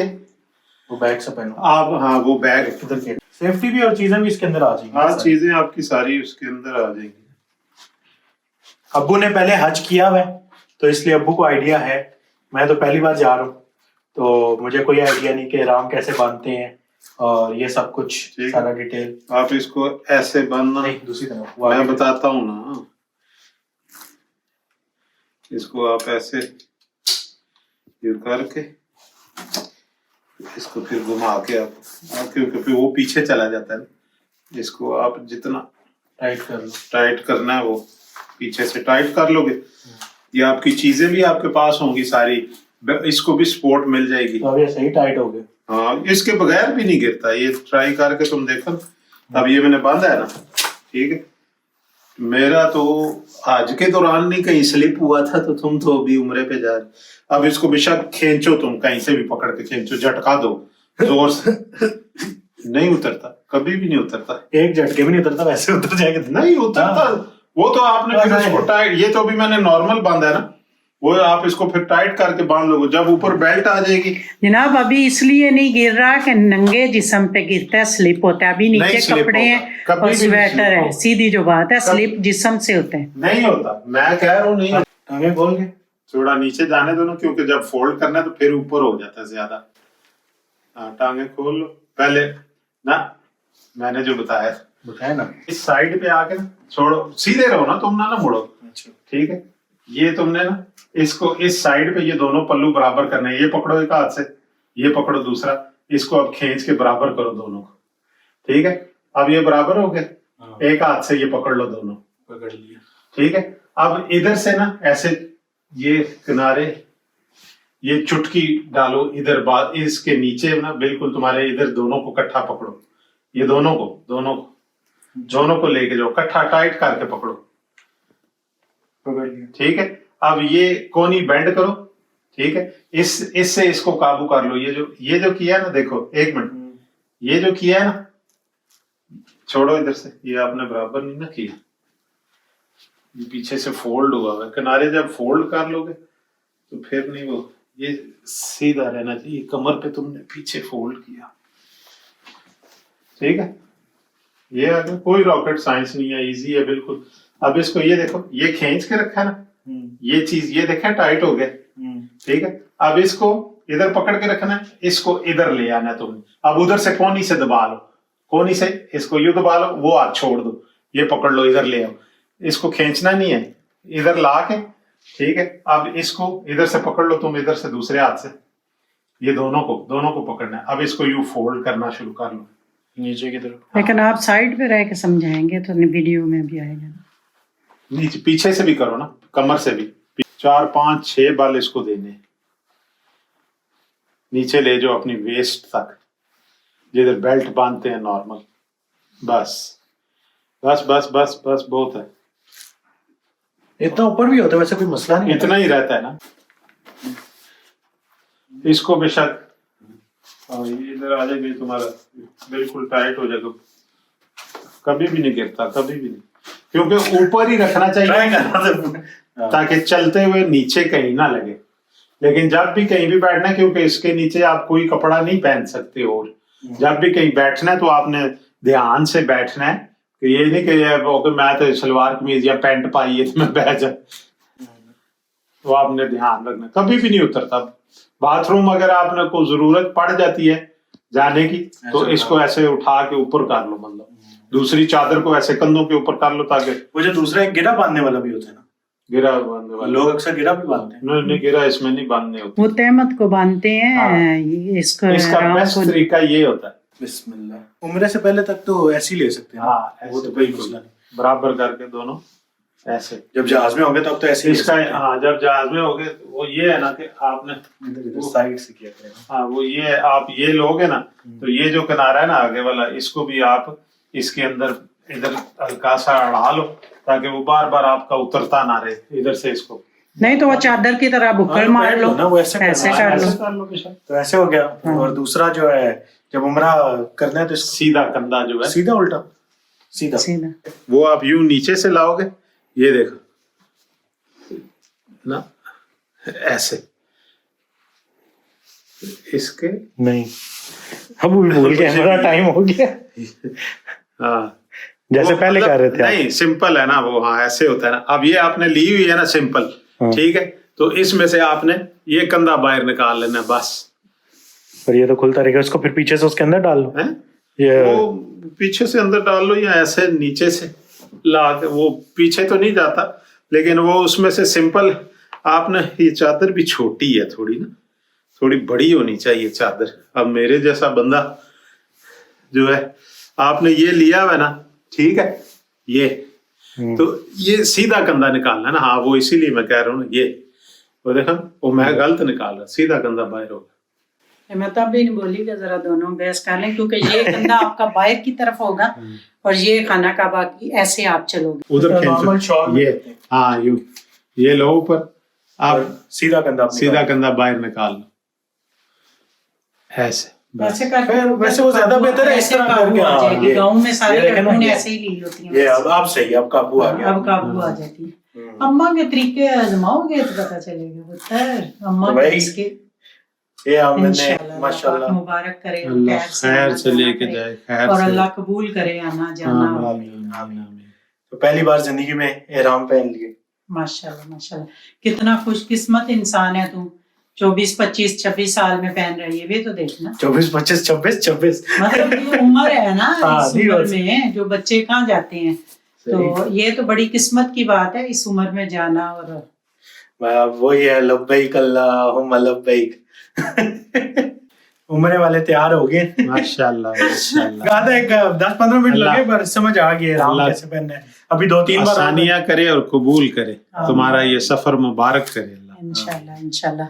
वो बैग से पहनो आप, हाँ वो बैग इधर के सेफ्टी भी और चीजें भी इसके अंदर आ जाएंगी। हाँ, चीजें आपकी सारी उसके अंदर आ जाएंगी। अब्बू ने पहले हज किया हुआ है तो इसलिए अब्बू को आइडिया है, मैं तो पहली बार जा रहा हूँ तो मुझे कोई आइडिया नहीं कि एहराम कैसे बांधते हैं और ये सब कुछ सारा डिटेल। आप इसको ऐसे बांधना, नहीं दूसरी तरफ मैं बताता हूँ ना, इसको आप ऐसे ये करके इसको फिर घुमा के आप क्योंकि फिर वो पीछे चला जाता है ना, इसको आप जितना टाइट कर लो, टाइट करना है वो पीछे से टाइट कर लोगे, ये आपकी चीजें भी आपके पास होंगी सारी, इसको भी सपोर्ट मिल जाएगी। तो अब ये सही टाइट हो गया। हाँ, इसके बगैर भी नहीं गिरता, ये ट्राई करके तुम देखो। अब ये मैंने बांधा है ना, ठीक है। मेरा तो आज के दौरान नहीं कहीं स्लिप हुआ था, तो तुम तो अभी उम्रे पे जा रहे। अब इसको बेशक खींचो, तुम कहीं से भी पकड़ के खींचो, झटका दो जोर से, नहीं उतरता, कभी भी नहीं उतरता, एक झटके भी नहीं उतरता, वैसे उतर जाएगा। नहीं उतरता। वो तो आपने फिर इसको टाइट, ये तो अभी मैंने नॉर्मल बांधा है ना, वो आप इसको फिर टाइट करके बांध लोगे, जब ऊपर बेल्ट आ जाएगी। जनाब अभी इसलिए नहीं गिर रहा कि नंगे जिस्म पे गिरता है, स्लिप होता है। अभी नीचे कपड़े हैं और स्वेटर है, सीधी जो बात है, स्लिप जिस्म से होते हैं। नहीं होता, मैं कह रहा हूँ नहीं होता। टांगे खोल के थोड़ा नीचे जाने दो ना, क्योंकि जब फोल्ड करना है तो फिर ऊपर हो जाता है ज्यादा। हाँ, टांगे खोल लो पहले ना, मैंने जो बताया ना, इस साइड पे आके ना छोड़ो, सीधे रहो ना तुम, ना मुड़ो, ठीक है। ये तुमने ना इसको इस साइड पे ये दोनों पल्लू बराबर करने हैं, ये पकड़ो एक हाथ से, ये पकड़ो दूसरा, इसको अब खींच के बराबर करो दोनों को, ठीक है। अब ये बराबर हो गए, एक हाथ से ये पकड़ लो, दोनों पकड़ लिया, ठीक है। अब इधर से ना ऐसे ये किनारे, ये चुटकी डालो इधर, बात इसके नीचे ना बिल्कुल तुम्हारे इधर, दोनों को इकट्ठा पकड़ो, ये दोनों को लेके जाओ, इकट्ठा टाइट करके पकड़ो, पकड़ लिया, ठीक है। अब ये कोनी बेंड करो, ठीक है। इससे इसको काबू कर लो। ये जो किया है ना, देखो एक मिनट, ये जो किया है ना, छोड़ो इधर से, ये आपने बराबर नहीं ना किया, ये पीछे से फोल्ड हुआ है किनारे, जब फोल्ड कर लोगे तो फिर नहीं, वो ये सीधा रहना चाहिए, कमर पे तुमने पीछे फोल्ड किया, ठीक है। ये आगे कोई रॉकेट साइंस नहीं है, इजी है बिल्कुल। अब इसको ये देखो, ये खींच के रखा है ना, ये चीज ये देखा टाइट हो गया, ठीक है। अब इसको इधर पकड़ के रखना है, इसको इधर ले आना है तुमने। अब उधर से कोनी से दबा लो, कोनी से इसको यूं दबा लो, वो हाथ छोड़ दो, ये पकड़ लो, इधर ले आओ, इसको खींचना नहीं है, इधर ला के, ठीक है। अब इसको इधर से पकड़ लो तुम, इधर से दूसरे हाथ से, ये दोनों को पकड़ना है। अब इसको यूं फोल्ड करना शुरू कर लो नीचे की तरफ। लेकिन आप साइड पे रह के समझाएंगे तो वीडियो में भी आएगा। नीचे पीछे से भी करो ना, कमर से भी, 4 5 6 बल इसको देने, नीचे ले जाओ अपनी वेस्ट तक, जिधर बेल्ट बांधते हैं नॉर्मल, बस बस बस बस बस, बहुत है। इतना ऊपर भी होता है वैसे, कोई मसला नहीं, इतना ही रहता है ना। इसको बेशक ये इधर आ जाएगी, तुम्हारा बिल्कुल टाइट हो जाएगा, कभी भी नहीं गिरता, कभी भी नहीं, क्योंकि ऊपर ही रखना चाहिए ताकि चलते हुए नीचे कहीं ना लगे। लेकिन जब भी कहीं भी बैठना है, क्योंकि इसके नीचे आप कोई कपड़ा नहीं पहन सकते, और जब भी कहीं बैठना है तो आपने ध्यान से बैठना है, कि ये नहीं कि मैं तो सलवार कमीज या पैंट पाई है तो मैं बैठ जा, तो आपने ध्यान रखना, कभी भी नहीं उतरता। बाथरूम अगर आपने को जरूरत पड़ जाती है जाने की, तो इसको ऐसे उठा के ऊपर कर लो, मतलब दूसरी चादर को ऐसे कंधों के ऊपर कर लो, ताकि वो जो दूसरा एक गिरा बांधने वाला भी होता है ना, गिरा बांधने वाला, लोग अक्सर गिरा भी बांधते हैं। नहीं गिरा इसमें नहीं बांधने होते, वो तहमत को बांधते हैं। हाँ। इसका बेस्ट तरीका ये होता है, बिस्मिल्लाह। उम्रे से पहले तक तो ऐसे ही ले सकते हैं। हाँ, वो ऐसे तो कोई बिल्कुल। मसला नहीं। बराबर करके दोनों ऐसे। जब जहाज में होंगे तब तो ऐसे ही ले इसका सकते हैं। हाँ, जब जहाज में होगे तो वो ये है ना कि आपने इधर साइड से किया करेगा। हाँ, वो ये आप ये लोगे ना, तो ये जो किनारा है ना आगे वाला, इसको भी आप इसके अंदर इधर हल्का सा अड़ा लो, ताकि वो बार बार आपका उतरता ना रहे इधर से इसको। नहीं तो वो चादर की तरह बुक्कल मार बैठ लो ना, वो ऐसे ऐसे करना। कर लो। ऐसे कर लो बेशक। तो ऐसे हो गया। और दूसरा जो है, जब उम्रा करना है तो इसको सीधा कंधा जो है, सीधा उल्टा सीधा। सीधा। वो आप यूं नीचे से लाओगे, ये देखो ना, ऐसे इसके। नहीं, अब भी भूल गए, हमारा टाइम हो गया। हाँ, जैसे वो पहले मतलब कर रहे थे आप। नहीं, सिंपल है ना वो। हाँ, ऐसे होता है ना। अब ये आपने ली हुई है ना सिंपल, हाँ। ठीक है, तो इसमें से आपने ये कंधा बाहर निकाल लेना है, बस। पर ये तो खुलता रहेगा, उसको फिर पीछे से उसके अंदर डाल लो। हैं? ये वो पीछे से अंदर डाल लो या ऐसे नीचे से ला के, वो पीछे तो नहीं जाता, लेकिन वो उसमें से सिंपल आपने, ये चादर भी छोटी है थोड़ी ना, थोड़ी बड़ी होनी चाहिए चादर। अब मेरे जैसा बंदा जो है, आपने ये लिया हुआ है ना, ठीक है, ये तो ये सीधा कंधा निकालना है ना। हाँ, वो इसीलिए मैं कह रहा हूँ ना, ये वो देखो, वो मैं गलत निकाल रहा, सीधा कंधा बाहर होगा। मैं तब भी नहीं बोली कि जरा दोनों बहस कर लें, क्योंकि ये कंधा आपका बाहर की तरफ होगा और ये खाना का बाकी ऐसे आप चलोगे। उधर नॉर्मल शॉट खींचो, ये हाँ, यूं ये लो ऊपर, आप सीधा कंधा सीधा कंधा बाहर निकाल लो, ऐसे बस। ऐसे करके वैसे वो ज्यादा बेहतर है, इस ऐसे तरह काबू करके। आ हाँ, जाएगी। ये- गाँव में सारे ये देखे ना, लड़कों ने ये- ऐसे ही ली होती हैं। ये अब सही, अब काबू आ गया। अब काबू आ जाती है। अम्मा के तरीके आजमाओगे तो पता चलेगा पुत्र, अम्मा तो के भाई, इसके ये हमने इंशाल्लाह माशाल्लाह मुबारक करे, अल्लाह खैर से खैर आना से जाना लेके करे जाए, खैर और से। अल्लाह कबूल करे आना जाना। हाँ, आमीन, आमीन। तो पहली बार जिंदगी में एहराम पहन लिए। माशाल्लाह माशाल्लाह, कितना खुशकिस्मत इंसान है तू। 24, 25, 26 साल में पहन रही है, भी तो देखना। 24, 25, 26। मतलब ये उम्र है ना, हाँ, इस नहीं उम्र बात। में जो बच्चे कहाँ जाते हैं, तो ये तो बड़ी किस्मत की बात है इस उम्र में जाना। और वही है, लब्बैक अल्लाहुम्मा लब्बैक। उम्रे वाले तैयार हो गए। माशाल्लाह माशाल्लाह। कहा था एक 10-15 मिनट अल्लाह- लगे, पर समझ आ गई एहराम अल्लाह- कैसे पहनना है। अभी 2-3 बार आसानियां करे और कबूल करे, हाँ। तुम्हारा ये सफर मुबारक करे अल्लाह। इंशाल्लाह इंशाल्लाह।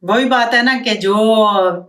वही बात है ना कि जो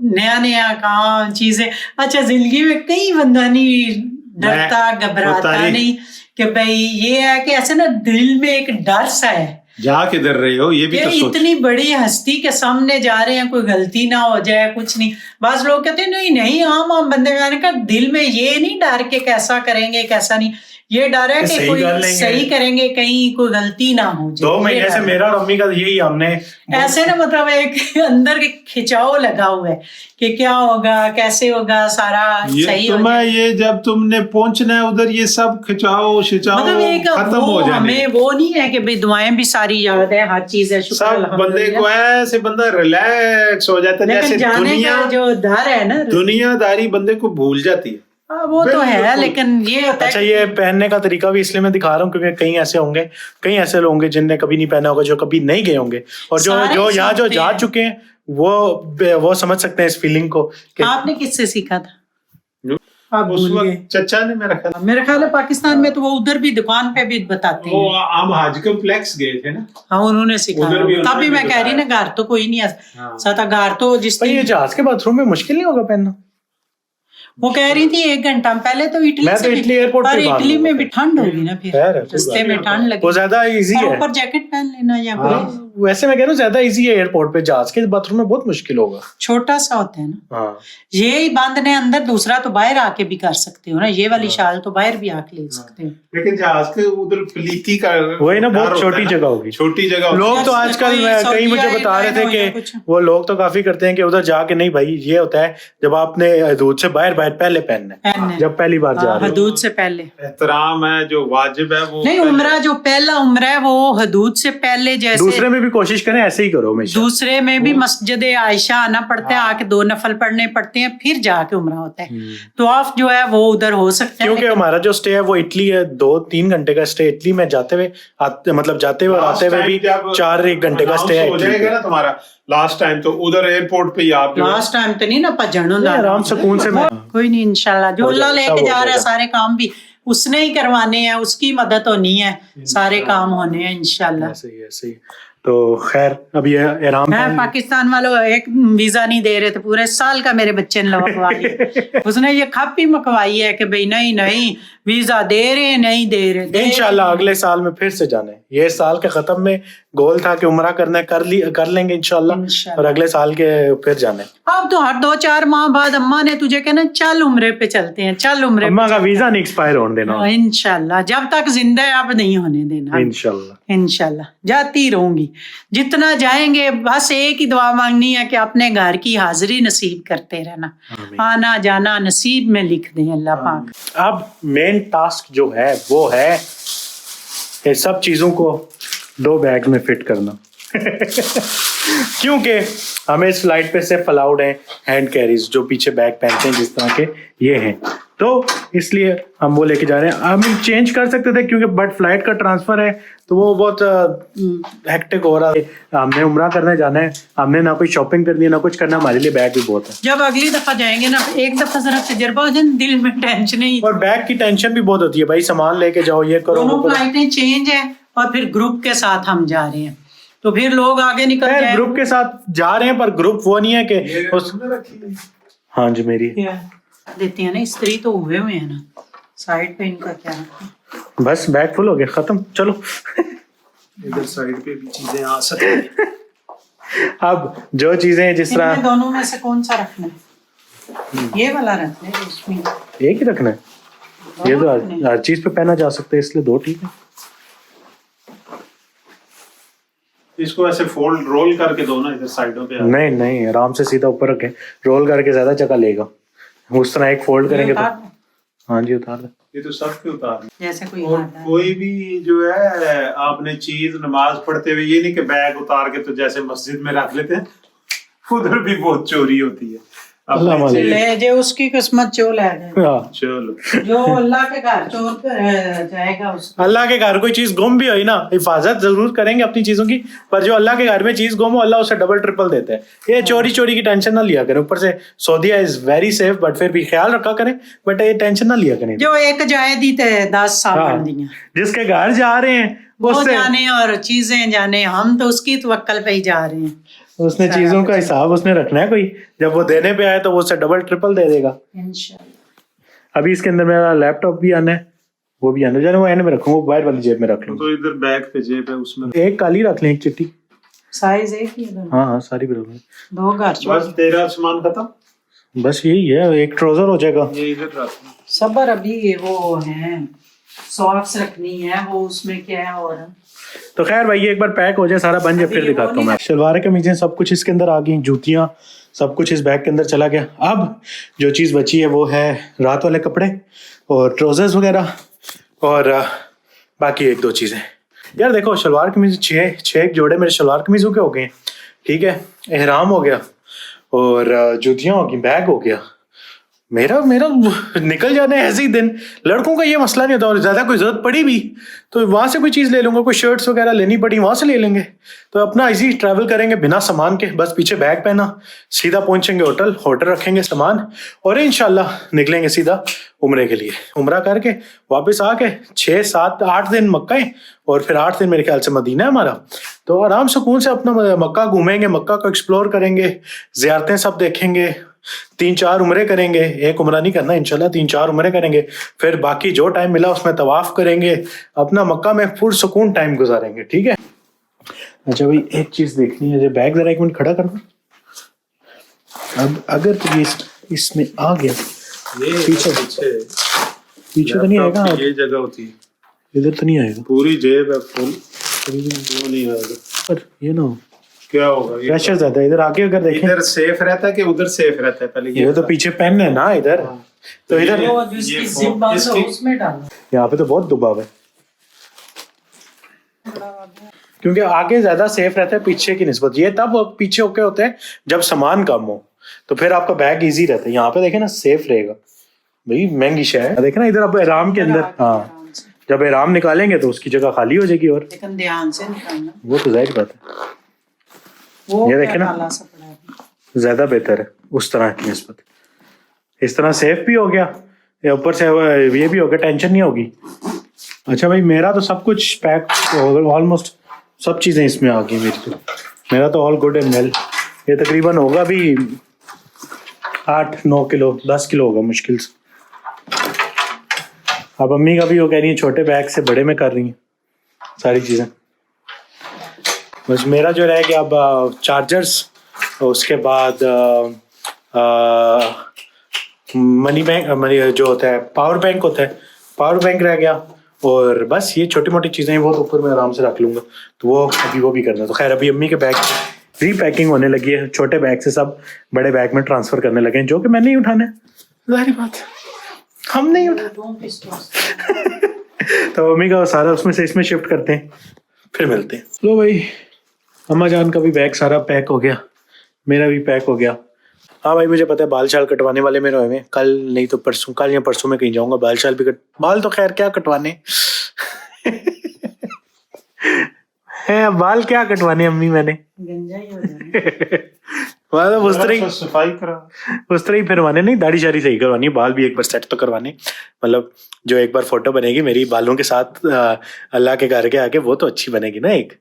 नया नया काम चीजें, अच्छा जिंदगी में कई बंदा नहीं डरता घबराता तारीख- नहीं, कि भाई ये है कि ऐसे ना दिल में एक डर सा है जा किधर रहे हो, ये भी कि तो सोच। इतनी बड़ी हस्ती के सामने जा रहे हैं, कोई गलती ना हो जाए, कुछ नहीं। बस लोग कहते हैं नहीं नहीं, आम बंदे, मैंने कहा दिल में ये नहीं डर के कैसा करेंगे कैसा नहीं, ये डर है कि सही कोई कर लेंगे। सही करेंगे, कहीं कोई गलती ना हो जाए। 2 ये महीने डर से है। मेरा और अम्मी का यही, हमने ऐसे ना मतलब एक अंदर के खिंचाव लगा हुआ है कि क्या होगा कैसे होगा, सारा ये सही हो तुम्हें जाए। ये जब तुमने पहुंचना है उधर, ये सब खिंचाओ शिचाओ मतलब एक खत्म वो हो जाने। हमें वो नहीं है कि भाई दुआएं भी सारी याद है, हर चीज है, शुक्र सब बंदे अल्हम्दुलिल्लाह। को ऐसे बंदा रिलैक्स हो जाता है, लेकिन जैसे जाने दुनिया का जो डर है ना, दुनियादारी बंदे को भूल जाती है। हाँ, वो तो है, बिल्कुल। लेकिन ये होता है अच्छा, ये पहनने का तरीका भी इसलिए मैं दिखा रहा हूँ क्योंकि कई ऐसे लोग होंगे जिनने कभी नहीं पहना होगा, जो कभी नहीं गए होंगे, और जो सारे जो यहाँ जो सीखते जा हैं। चुके हैं वो समझ सकते हैं इस फीलिंग को कि आपने किससे सीखा था? आप उस भूल गए। वक्त चचा ने मेरा ख्याल, मेरे ख्याल है पाकिस्तान में तो वो उधर भी दुकान पे भी बताते वो हैं। हम हज कम्प्लेक्स गए थे ना, हाँ, उन्होंने सिखाया। उधर भी तभी उन्होंने मैं कह रही ना, घर तो कोई नहीं हाँ। सता, घर तो जिस भाई ये जहाज के बाथरूम में मुश्किल नहीं होगा पहनना? वो कह रही थी 1 घंटा पहले तो इटली मैं से तो भी- इटली एयरपोर्ट पर पे बांध इटली में लूंगा। भी ठंड होगी ना, फिर खैर है, कोई रास्ते बात में ठंड लगी। वो ज्यादा इजी और है। ऊपर जैकेट पहन लेना या हाँ। कोई वैसे मैं कह रहा हूँ ज्यादा इजी है एयरपोर्ट पे, जहाज के बाथरूम में बहुत मुश्किल होगा। छोटा सा होता है ना, हाँ, ये ही बांधने अंदर, दूसरा तो बाहर आके भी कर सकते हो ना, ये वाली शाल तो बाहर भी आके ले सकते हो। लेकिन जहाज के उधर पलीती का वही ना, डर बहुत होता छोटी है ना। जगह होगी। छोटी जगह होती लोग है। तो जैसे आजकल कोई कई सऊदी मुझे या बता रहे थे या कि कुछ। वो लोग तो काफी करते हैं कि उधर जाके, नहीं भाई ये होता है जब आपने हदूद से बाहर पहले पहनना है, पहनने जब पहली बार जा हाँ, रहे हो। हदूद से पहले एहतराम है जो वाजिब है वो नहीं, पहले- उम्रा जो पहला उम्रा है वो हदूद से पहले, जैसे दूसरे में भी भी कोशिश करें ऐसे ही करो हमेशा। दूसरे में भी मस्जिद आयशा आना पड़ता है, आके 2 नफल पढ़ने पड़ते हैं, फिर जाके उम्रा होता है। तो आप जो है वो उधर हो सकता है, क्योंकि हमारा जो स्टे है वो इटली है, 2-3 घंटे का स्टे इटली में, जाते हुए मतलब जाते हुए और आते हुए भी 4-1 घंटे का स्टे है हो जाएगा ना तुम्हारा। लास्ट टाइम तो उधर एयरपोर्ट पे ही आप लास्ट टाइम तो नहीं ना भजन आराम सुकून से कोई नहीं, इंशाल्लाह जो अल्लाह लेके जा रहा है सारे काम भी उसने ही करवाने हैं, उसकी मदद होनी है, सारे काम होने हैं इंशाल्लाह। ऐसे ही। तो खैर अब ये इहराम मैं पाकिस्तान वालों एक वीजा नहीं दे रहे थे, पूरे साल का मेरे बच्चे ने लगवा लिया। उसने ये खप्पी मकवाई है कि भाई नहीं वीजा दे रहे नहीं दे रहे। इंशाल्लाह अगले साल में फिर से जाना है। ये साल के खत्म में गोल था कि उम्रा करना है, कर लेंगे इंशाल्लाह, और अगले साल के फिर जाना है। अब तो हर 2-4 माह बाद अम्मा ने तुझे कहना चल उम्रे पे चलते हैं, चल उम्रे। अम्मा का वीजा नहीं एक्सपायर होने देना इंशाल्लाह, जब तक जिंदा है अब नहीं होने देना इंशाल्लाह। जाती रहूंगी जितना जाएंगे, बस एक ही दुआ मांगनी है कि अपने घर की हाजिरी नसीब करते रहना, आना जाना नसीब में लिख दें अल्लाह पाक। अब मेन टास्क जो है वो है ये सब चीजों को 2 बैग में फिट करना। क्योंकि हमें इस फ्लाइट पे सिर्फ अलाउड है हैंड कैरीज, जो पीछे बैग पहनते हैं जिस तरह के ये हैं, तो इसलिए हम वो लेके जा रहे हैं। हम चेंज कर सकते थे क्योंकि बट फ्लाइट का ट्रांसफर है तो वो बहुत हेक्टिक हो रहा है। हमने उम्रा करने जाना है, हमने ना कोई शॉपिंग करनी है ना कुछ करना, हमारे लिए बैग भी बहुत है। जब अगली दफा जाएंगे ना, एक दफा जरा तजर्बा हो जाए, दिल में टेंशन नहीं, और बैग की टेंशन भी बहुत होती है भाई, सामान लेके जाओ, ये करो। दोनों फ्लाइटें चेंज है और फिर ग्रुप के साथ हम जा रहे हैं, तो फिर लोग आगे निकल जाए। ग्रुप के साथ जा रहे हैं पर ग्रुप वो नहीं है कि हाँ जी मेरी देती है ना, स्त्री तो हुए हैं ना साइड पे, इनका क्या है? बस बैग फुल हो गया, खत्म, चलो। इधर साइड पे भी चीजें आ सकती हैं। अब जो चीजें जिस तरह दोनों में से कौन सा रखना है? ये वाला रखना है, इसमें एक ही रखना है, ये तो हर चीज पे पहना जा सकता है, इसलिए 2 ठीक है। इसको ऐसे फोल्ड रोल करके दो ना इधर साइडों पे। नहीं आराम से सीधा ऊपर रखें, रोल करके ज्यादा जगह लेगा, उस तरह एक फोल्ड करेंगे तो। हाँ जी उतार दे। ये तो सब के उतार जैसे कोई भी जो है आपने चीज नमाज पढ़ते हुए, ये नहीं कि बैग उतार के तो जैसे मस्जिद में रख लेते हैं, उधर भी बहुत चोरी होती है। ले जे उसकी किस्मत चो ले जाए, चलो जो अल्लाह के घर चोर कर जाएगा उसको। अल्लाह के घर कोई चीज गुम भी हुई ना, हिफाजत जरूर करेंगे अपनी चीजों की, पर जो अल्लाह के घर में चीज गुम हो अल्लाह उसे डबल ट्रिपल देता है। ये चोरी की टेंशन ना लिया करें। ऊपर से सऊदीया इज वेरी सेफ, बट फिर भी ख्याल रखा करें, बट ये टेंशन ना लिया करें। जो एक जाए दी थे 10 साल दिया, जिसके घर जा रहे हैं वो जाने और चीजें जाने, हम तो उसकी तवक्कल पे ही जा रहे हैं। उसने चीजों का हिसाब उसने रखना है, कोई जब वो देने पे आए तो वो उसे डबल ट्रिपल दे देगा इंशाल्लाह। अभी इसके अंदर मेरा लैपटॉप भी आना है, वो भी आना है, वो एंड में रखूंगा, बाहर वाली जेब में रख लूंगा। तो इधर बैग पे जेब है, उसमें एक काली रख लें, एक चिट्टी, साइज एक ही है। हाँ सारी भी रख लें। 2 घर बस तेरा सामान खत्म, बस यही है, एक ट्राउजर हो जाएगा। ये इधर रख। सबर अभी वो है, सॉक्स रखनी है, वो उसमें क्या है। और तो खैर भाई ये एक बार पैक हो जाए सारा बन जाए, फिर दिखाता हूँ मैं। शलवार कमीजें सब कुछ इसके अंदर आ गई, जूतियां सब कुछ इस बैग के अंदर चला गया। अब जो चीज़ बची है वो है रात वाले कपड़े और ट्राउजर्स वगैरह, और बाकी 1-2 चीज़ें। यार देखो शलवार कमीज 6 जोड़े मेरे शलवार कमीजों के हो गए, ठीक है, एहराम हो गया और जूतियाँ हो गई, बैग हो गया। मेरा निकल जाने ऐसे ही दिन। लड़कों का ये मसला नहीं होता, और ज्यादा कोई जरूरत पड़ी भी तो वहां से कोई चीज ले लूंगा, कोई शर्ट्स वगैरह लेनी पड़ी वहां से ले लेंगे, तो अपना इजी ट्रैवल करेंगे बिना सामान के। बस पीछे बैग पहना, सीधा पहुंचेंगे होटल रखेंगे सामान, और इंशाल्लाह निकलेंगे सीधा उम्रे के लिए। उम्रा करके वापस आके 6, 7, 8 दिन मक्का है, और फिर 8 दिन मेरे ख्याल से मदीना है हमारा। तो आराम सुकून से अपना मक्का घूमेंगे, मक्का को एक्सप्लोर करेंगे, जियारतें सब देखेंगे, 3-4 उम्रे करेंगे। एक उम्रा नहीं करना इंशाल्लाह, 3-4 उम्रे करेंगे। फिर बाकी जो टाइम मिला उसमें तवाफ करेंगे, अपना मक्का में पुरसुकून टाइम गुजारेंगे, ठीक है। अच्छा भाई एक चीज देखनी है, जो बैग जरा 1 मिनट खड़ा करना। अब अगर तो ये इसमें आ गया, ये पीछे तो नहीं आएगा, ये जगह होती है, इधर तो नहीं आएगा, पूरी जेब है फुल, वो नहीं आएगा। पर ये ना क्या होगा, प्रेशर ज्यादा है। इधर आगे अगर देखें, इधर सेफ रहता है कि उधर सेफ रहता है? पहले ये तो पीछे पेन है ना इधर, तो इधर उसमें डालना। यहाँ पे तो बहुत दुबाव है, क्योंकि आगे ज्यादा सेफ रहता है पीछे की निस्बत। ये तब पीछे होके होते हैं जब सामान कम हो, तो फिर आपका बैग इजी रहता है। यहाँ पे देखे ना सेफ रहेगा भाई, महंगी शय है। देखे ना इधर अब एहराम के अंदर, हाँ जब एहराम निकालेंगे तो उसकी जगह खाली हो जाएगी। और लेकिन ध्यान से निकालना, वो तो जाहिर बात है, वो ये देखे ना काला सा पड़ा है। ज्यादा बेहतर है उस तरह की निस्बत। इस तरह सेफ भी हो गया, ऊपर से ये भी हो गया, टेंशन नहीं होगी। अच्छा भाई मेरा तो सब कुछ पैक, ऑलमोस्ट सब चीजें इसमें आ गई मेरी तो। मेरा तो ऑल गुड एंड वेल। ये तकरीबन होगा भी 8-9 किलो, 10 किलो होगा मुश्किल से। अब अम्मी का भी वो कह रही है छोटे बैग से बड़े में कर रही हैं सारी चीजें। बस मेरा जो रह गया अब चार्जर्स, उसके बाद मनी जो होता है पावर बैंक होता है, पावर बैंक रह गया। और बस ये छोटी मोटी चीज़ें वो तो ऊपर मैं आराम से रख लूँगा, तो वो अभी वो भी करना। तो खैर अभी अम्मी के बैग रीपैकिंग होने लगी है, छोटे बैग से सब बड़े बैग में ट्रांसफ़र करने लगे हैं, जो कि मैंने ही उठाने, जाहिर बात हम नहीं उठा। तो अम्मी का सारा उसमें से इसमें शिफ्ट करते हैं, फिर मिलते हैं। लो भाई अम्मा जान का भी बैग सारा पैक हो गया, मेरा भी पैक हो गया। हाँ भाई मुझे पता है बाल शाल कटवाने वाले मेरे हुए, कल नहीं तो परसों, कल या परसों में कहीं जाऊंगा, बाल शाल भी बाल तो खैर क्या कटवाने हैं, बाल क्या कटवाने अम्मी मैंने गंजा ही हो जाएगा। मतलब उस तरह सफाई करा, उस तरह ही फिरवाने नहीं, दाढ़ी शाड़ी सही करवानी, बाल भी एक बार सेट तो करवाने। मतलब जो एक बार फोटो बनेगी मेरी बालों के साथ अल्लाह के घर के आगे, वो तो अच्छी बनेगी ना एक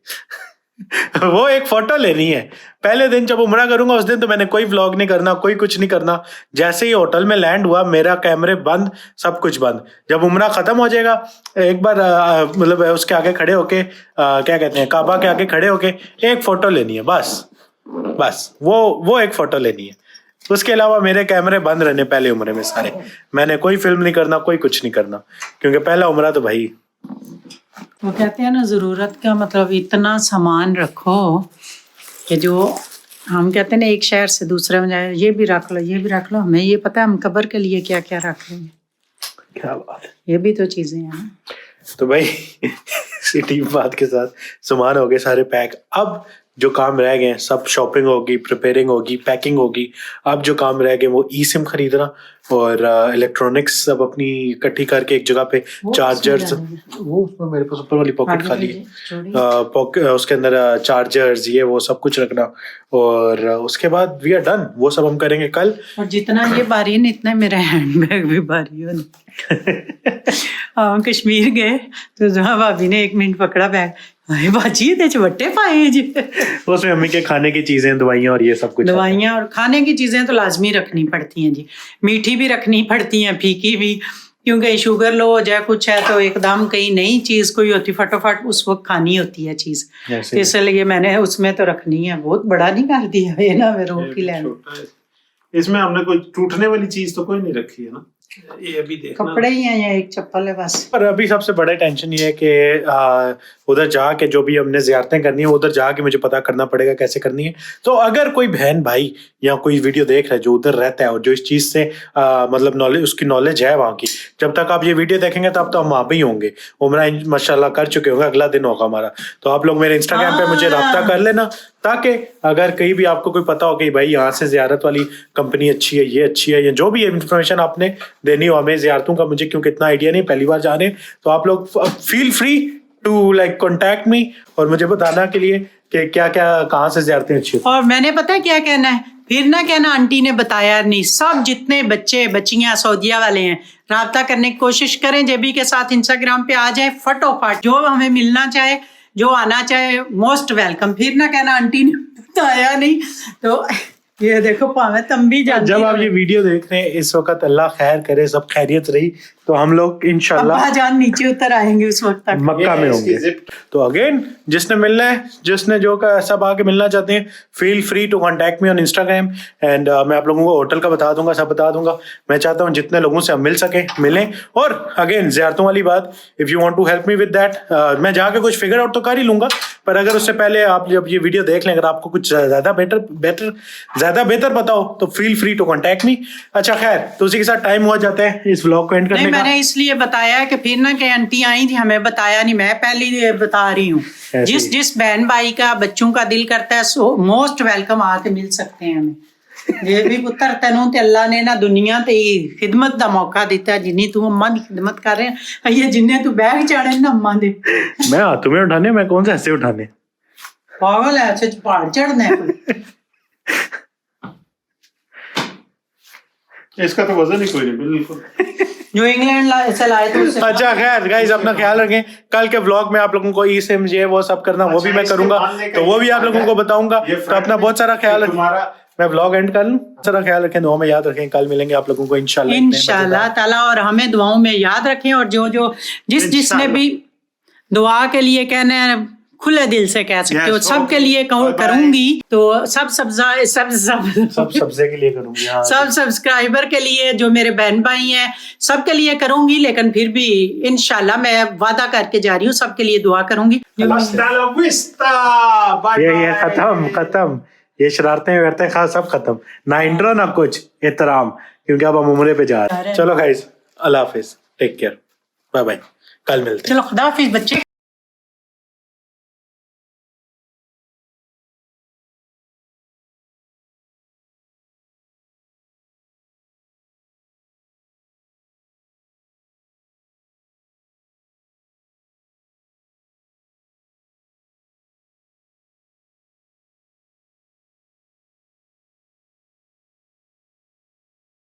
वो एक फोटो लेनी है। पहले दिन जब उम्रा करूंगा उस दिन तो मैंने कोई व्लॉग नहीं करना, कोई कुछ नहीं करना। जैसे ही होटल में लैंड हुआ मेरा कैमरे बंद, सब कुछ बंद। जब उम्रा खत्म हो जाएगा एक बार मतलब उसके आगे खड़े होके क्या कहते हैं, काबा के आगे खड़े होके एक फोटो लेनी है, बस वो एक फोटो लेनी है। उसके अलावा मेरे कैमरे बंद रहने पहले उम्रे में सारे। मैंने कोई फिल्म नहीं करना, कोई कुछ नहीं करना, क्योंकि पहला उम्रा तो भाई वो कहते हैं ना जरूरत का मतलब इतना सामान रखो कि जो हम कहते हैं ना एक शहर से दूसरे में जाए, ये भी रख लो, ये भी रख लो। हमें ये पता है हम कब्र के लिए क्या क्या रख लेंगे। क्या बात है, ये भी तो चीजें हैं ना। तो भाई सिटी बात के साथ सामान हो गए सारे पैक। अब जो काम रह गए सब शॉपिंग होगी, प्रिपेयरिंग होगी, पैकिंग होगी। अब जो काम रह गए वो ई सिम खरीदना और इलेक्ट्रॉनिक्स सब अपनी इकट्ठी करके एक जगह पे, चार्जर्स, वो उसमें मेरे पास ऊपर वाली पॉकेट खाली है, उसके अंदर चार्जर्स ये वो सब कुछ रखना। और उसके बाद वी आर डन, वो सब हम करेंगे कल। और जितना ये भारी है इतना मेरा हैंडबैग भी भारी हो। हम कश्मीर गए तो जहाँ भाभी ने 1 मिनट पकड़ा बैग, अरे बाजी ये वट्टे पाए जी। उसमें मम्मी के खाने की चीजें, दवाइयाँ और ये सब कुछ, दवाइयाँ और खाने की चीजें तो लाजमी रखनी पड़ती हैं जी, मीठी भी रखनी पड़ती हैं, फीकी भी, क्योंकि शुगर लो हो जाए कुछ है तो एकदम कहीं नई चीज कोई होती फटाफट उस वक्त खानी होती है चीज, इसलिए मैंने उसमें तो रखनी है। बहुत बड़ा नहीं कर दिया ये ना, मैं रोक ही लेना। इसमें हमने कोई टूटने वाली चीज तो कोई नहीं रखी है ना, ये अभी देखना, कपड़े ही हैं या एक चप्पल है बस। पर अभी सबसे बड़ा टेंशन ये है कि उधर जाके जो भी हमने ज़ियारतें करनी है उधर जाके मुझे पता करना पड़ेगा कैसे करनी है। तो अगर कोई बहन भाई या कोई वीडियो देख रहा है जो उधर रहता है और जो इस चीज़ से मतलब नॉलेज, उसकी नॉलेज है वहाँ की, जब तक आप ये वीडियो देखेंगे तब तो हम वहाँ पे ही होंगे, उम्रा माशाल्लाह कर चुके होंगे, अगला दिन होगा हमारा। तो आप लोग मेरे इंस्टाग्राम पे मुझे रब्ता कर लेना, ताकि अगर कहीं भी आपको कोई पता हो कि भाई यहाँ से ज़ियारत वाली कंपनी अच्छी है, ये अच्छी है, या जो भी इन्फॉर्मेशन आपने देनी हो हमें ज़ियारतों का, मुझे क्योंकि इतना आइडिया नहीं, पहली बार जा रहे हैं, तो आप लोग feel free to like contact me और मुझे बताना के लिए कि क्या क्या कहाँ से ज़ियारतें अच्छी। और मैंने पता है क्या कहना है, फिर ना कहना आंटी ने बताया नहीं। सब जितने बच्चे बच्चियां सऊदीया वाले हैं राब्ता करने की कोशिश करें, जेबी के साथ इंस्टाग्राम पे आ जाए फटोफट, जो हमें मिलना चाहे, जो आना चाहे, मोस्ट वेलकम। फिर ना कहना आंटी ने बताया नहीं। तो ये देखो पावे तुम भी जानते, जब आप ये वीडियो देख रहे हैं इस वक्त अल्लाह खैर करे, सब खैरियत रही, तो हम लोग इंशाल्लाह जान नीचे उतर आएंगे उस वक्त तक मक्का में होंगे। तो अगेन जिसने मिलना है, जिसने जो का सब आके मिलना चाहते हैं, feel free to contact me on Instagram and मैं आप लोगों को होटल का बता दूंगा, सब बता दूंगा। मैं चाहता हूँ जितने लोगों से हम मिल सके मिलें। और अगेन ज़ियारतों वाली बात, if you want to help me with that, मैं जाके कुछ फिगर आउट तो कर ही लूंगा, पर अगर उससे पहले आप जब ये वीडियो देख लें, अगर आपको कुछ ज्यादा बेहतर बताओ तो feel free to contact me. अच्छा खैर, तो उसी के साथ टाइम हुआ जाता है इस व्लॉग को एंड करने नहीं, का। मैंने इसलिए बताया कि फिर ना कि आंटी आई थी हमें बताया नहीं, मैं पहले बता रही हूँ। जिस बहन भाई का बच्चों का दिल करता है सो मोस्ट वेलकम, आके मिल सकते हैं हमें। जे भी पुत्र तेनों ते अल्लाह ने ना दुनिया ते खिदमत दा मौका दिता, जिन्नी तू अम्मा दी खिदमत कर रहे हैं, ये जिन्ने तू बैग चाड़े ना अम्मा दे। मैं हाथों में उठाने, मैं कौन से ऐसे उठाने? पागल है, ऐसे पहाड़ चढ़ना है कोई। इसका तो वजन ही कोई नहीं, बिल्कुल। जो इंग्लैंड से लाए थे उससे। अच्छा खैर गाइस, अपना ख्याल रखें। कल के व्लॉग में आप लोगों को ई सिम जे वो सब करना, वो भी मैं करूंगा, तो वो भी आप लोगों को बताऊंगा। तो अपना बहुत सारा ख्याल रखें। मैं व्लॉग एंड कर लूं, सारा ख्याल रखें, दुआ में याद रखें। कल मिलेंगे आप लोगों को इंशाल्लाह ताला, और हमें दुआओं में याद रखें। और जो जिसने भी दुआ के लिए कहना है खुले दिल से कह सकते हो, सबके लिए करूंगी। तो सब सब्जे के लिए करूंगी, हाँ। सब सब्सक्राइबर के लिए, जो मेरे बहन भाई हैं, सबके लिए करूंगी। लेकिन फिर भी इंशाल्लाह मैं वादा करके जा रही हूँ, सबके लिए दुआ करूंगी। ये खत्म, ये शरारतें करते हैं सब खत्म, ना इंट्रो ना कुछ एहतराम, क्योंकि अब हम उम्रे पे जा रहे हैं। चलो गाइस, अल्लाह हाफिज, टेक केयर, बाय बाय, कल मिलते हैं। चलो खुदा हाफिज बच्चे।